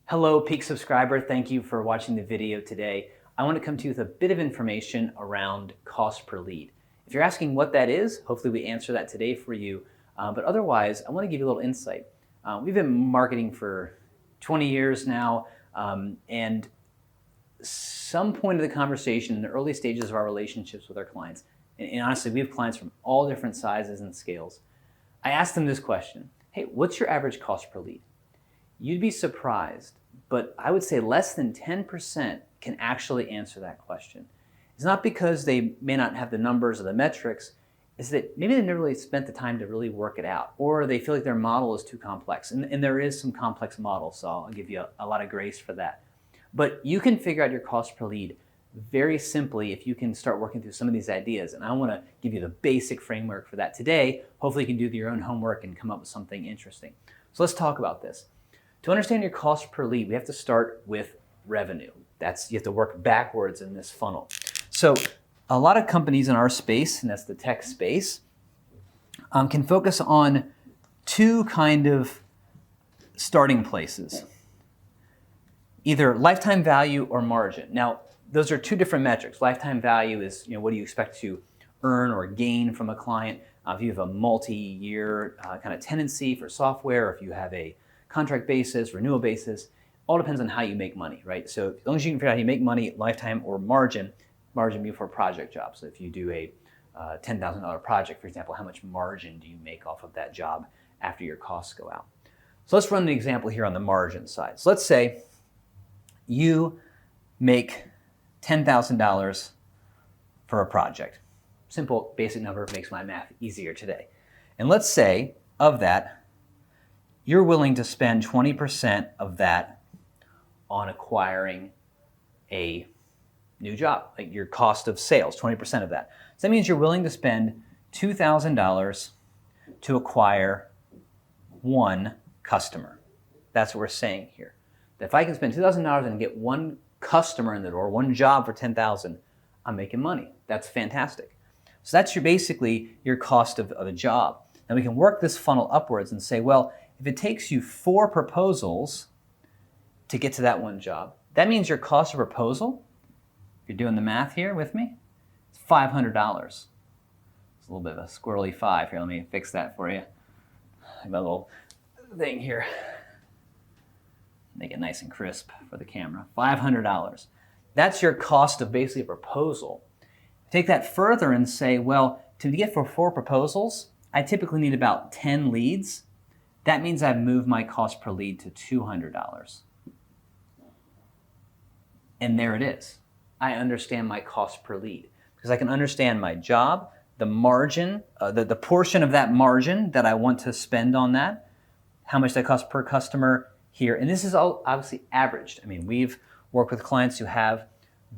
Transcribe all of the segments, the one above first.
Hello, Peak subscriber. Thank you for watching the video today. I want to come to you with a bit of information around cost per lead. If you're asking what that is, hopefully we answer that today for you. But otherwise, I want to give you a little insight. We've been marketing for 20 years now, and some point of the conversation in the early stages of our relationships with our clients, and honestly, we have clients from all different sizes and scales. I asked them this question: hey, what's your average cost per lead? You'd be surprised, but I would say less than 10% can actually answer that question. It's not because they may not have the numbers or the metrics, it's that maybe they never really spent the time to really work it out, or they feel like their model is too complex. And there is some complex models, so I'll give you a lot of grace for that. But you can figure out your cost per lead very simply if you can start working through some of these ideas. And I want to give you the basic framework for that today. Hopefully you can do your own homework and come up with something interesting. So let's talk about this. To understand your cost per lead, we have to start with revenue. You have to work backwards in this funnel. So a lot of companies in our space, and that's the tech space, can focus on two kind of starting places, either lifetime value or margin. Now, those are two different metrics. Lifetime value is, what do you expect to earn or gain from a client? If you have a multi-year kind of tenancy for software, or if you have a contract basis, renewal basis, all depends on how you make money, right? So as long as you can figure out how you make money, lifetime or margin being for a project job. So if you do a $10,000 project, for example, how much margin do you make off of that job after your costs go out? So let's run an example here on the margin side. So let's say you make $10,000 for a project. Simple, basic number makes my math easier today. And let's say of that, you're willing to spend 20% of that on acquiring a new job, like your cost of sales, 20% of that. So that means you're willing to spend $2,000 to acquire one customer. That's what we're saying here. That if I can spend $2,000 and get one customer in the door, one job for $10,000, I'm making money. That's fantastic. So that's basically your cost of a job. And we can work this funnel upwards and say, well, if it takes you 4 proposals to get to that one job, that means your cost of proposal, if you're doing the math here with me, it's $500. It's a little bit of a squirrely 5 here. Let me fix that for you. I have a little thing here. Make it nice and crisp for the camera. $500. That's your cost of basically a proposal. Take that further and say, well, to get for 4 proposals, I typically need about 10 leads. That means I've moved my cost per lead to $200. And there it is. I understand my cost per lead because I can understand my job, the margin, the portion of that margin that I want to spend on that, how much that costs per customer here. And this is all obviously averaged. I mean, we've worked with clients who have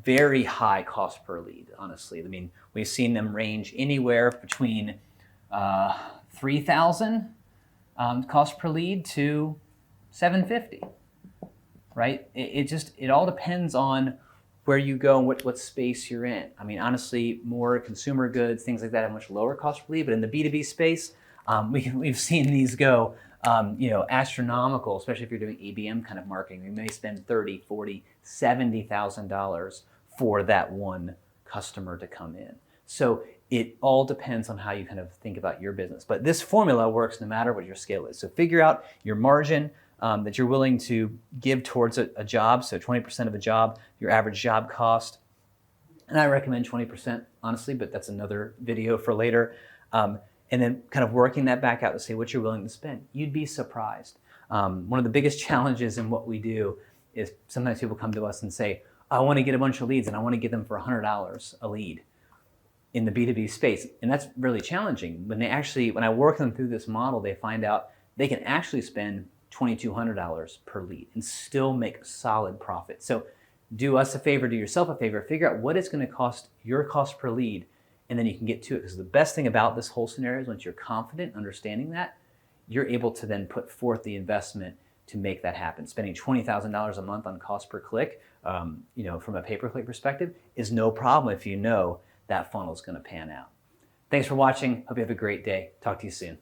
very high cost per lead, honestly. I mean, we've seen them range anywhere between $3,000 cost per lead to $750, right? It all depends on where you go and what space you're in. I mean, honestly, more consumer goods, things like that have much lower cost per lead, but in the B2B space, we've seen these go astronomical, especially if you're doing ABM kind of marketing. You may spend $30,000, $40,000, $70,000 for that one customer to come in. So it all depends on how you kind of think about your business. But this formula works no matter what your scale is. So figure out your margin that you're willing to give towards a job. So 20% of a job, your average job cost. And I recommend 20%, honestly, but that's another video for later. And then kind of working that back out to say what you're willing to spend. You'd be surprised. One of the biggest challenges in what we do is sometimes people come to us and say, I want to get a bunch of leads and I want to get them for $100 a lead in the B2B space. And that's really challenging. When I work them through this model, they find out they can actually spend $2,200 per lead and still make solid profit. So do us a favor, do yourself a favor, figure out what it's going to cost your cost per lead, and then you can get to it. Because the best thing about this whole scenario is once you're confident understanding that, you're able to then put forth the investment to make that happen. Spending $20,000 a month on cost per click, from a pay-per-click perspective, is no problem if you know that funnel is going to pan out. Thanks for watching. Hope you have a great day. Talk to you soon.